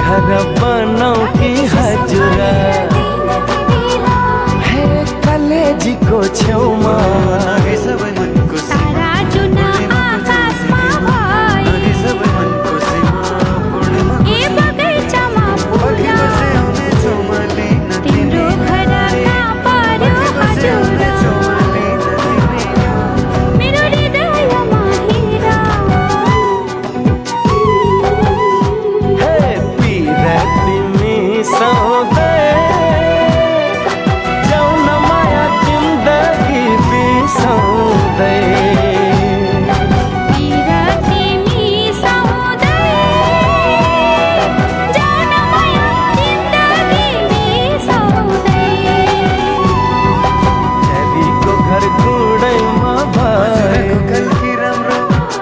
घर बनौटी हजुरा हे कलेजी को छेउमा सबै मनको तारा जुन आकाशमा भए सबै मनको सीमा पूर्णिमा ए बगैँचामा फुल तिम्रो घर कहाँ पर्यो हजुर मेरो हृदयमा हिरा हे पिरा तिमी सधैँ जाऊ न माया जिन्दगी बिसाउँदै पिरा तिमी सधैँ जाऊ न माया जिन्दगी बिसाउँदै झरीको घर गुडैमा हजुरको भए कल्की राम्रो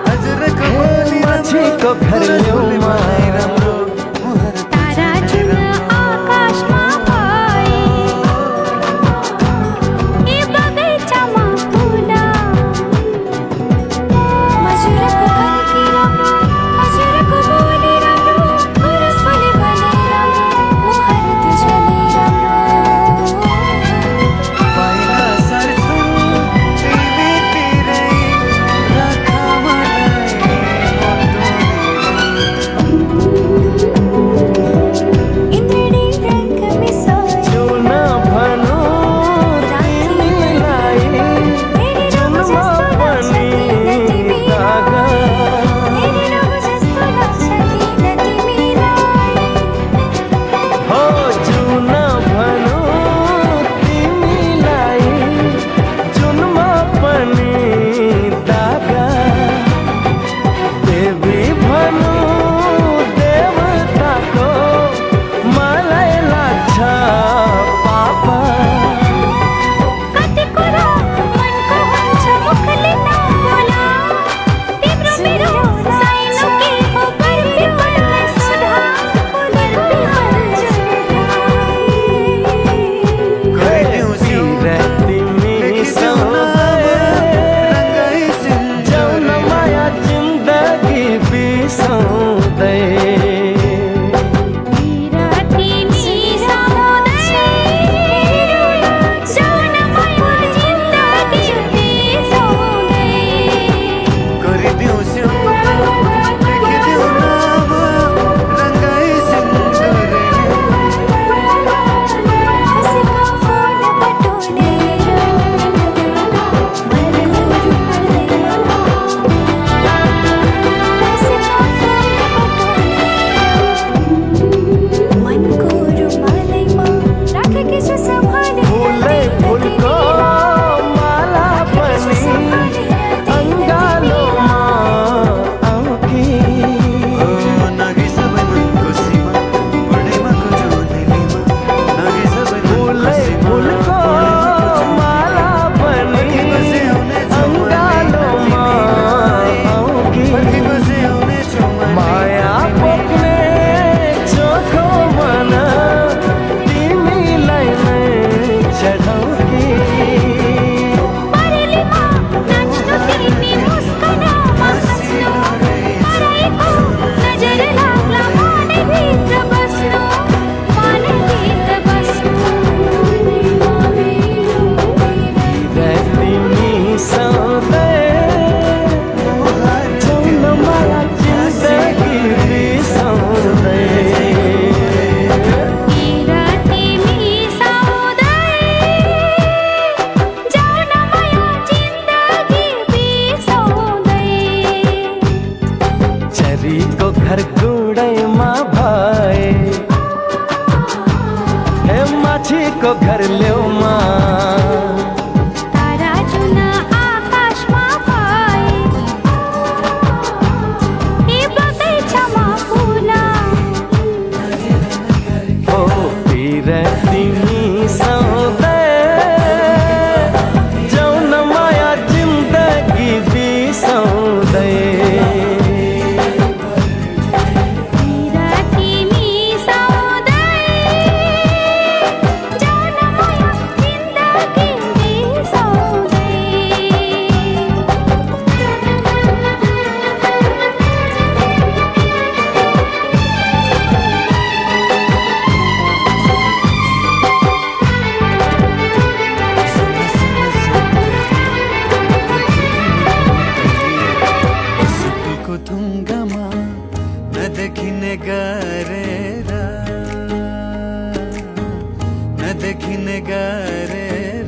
हजुरको बोली माछीको घर ल्याउमा राम्रो मुहार तारा जुन आकाशमा भए ए बगैँचामा फुल हजुरको कल्की राम्रो हजुरको बोली राम्रो गुरस फुले भने राम्रो मुहार तुझले राम्रो पाइला सर्छौ तिमी तिरै राख मलाई इन्द्रणी रंग मिसाए जुन भनु तिमीलाई मेरी जुनमा पनि धागा मेरी रोग जस्तो लाग्छ किन तिमीलाई हो जुन भनु तिमीलाई जुनमा पनि धागा देवी भनु देवताको मलाई लाग्छ पापा कति कुरा मनको हुन्छ मुखले नबोला तिम्रो मेरो साइनो के हो गर्मी मलाई सुधा बोलेको हजुरलाई गरिदिउँ तिमी लेखिदेऊ नाम रङ्गाई जाऊ न माया जिन्दगी बिसाउँदै पिरा तिमी सधैँ जाऊ न माया जिन्दगी बिसाउँदै गरिदिउँ लेखिदेऊ नाम रङ्गाई सिन्दुरले खुसीका फुल बटुलेर मनको रुमालैमा राखेकी छु सम्हालेर फुलै फुलको माला पनि अङ्गालोमा आऊ कि नगी सबै मनको सीमा पूर्णिमाको ज्योतिलीमा नगी सबै मनको फुलै सीमा फुलको माला पनि अङ्गालोमा आऊ कि माया पोख्ने चोखो मन तिमीलाई नै चढाऊ कि परेलीमा नाच्नु तिमी मुस्कनामा हाँस्नु पराइको नजर लाग्ला मनभित्र बस्नु मनभित्र बस्नु तिमी सधैँ जाऊ न माया जिन्दगी बिसाउँदै पिरा तिमी सधैँ जाऊ न माया जिन्दगी बिसाउँदै झरीको घर गुडैमा भए हे माछीको घर ल्याउमा तारा जुन आकाशमा भए ए बगैँचामा फुल ओ पिरा तिमी सधैँ जाऊ न माया जिन्दगी बिसाउँदै पिरा तिमी सधैँ जाऊ न माया जिन्दगी न देखिने गरेर न देखिने गरेर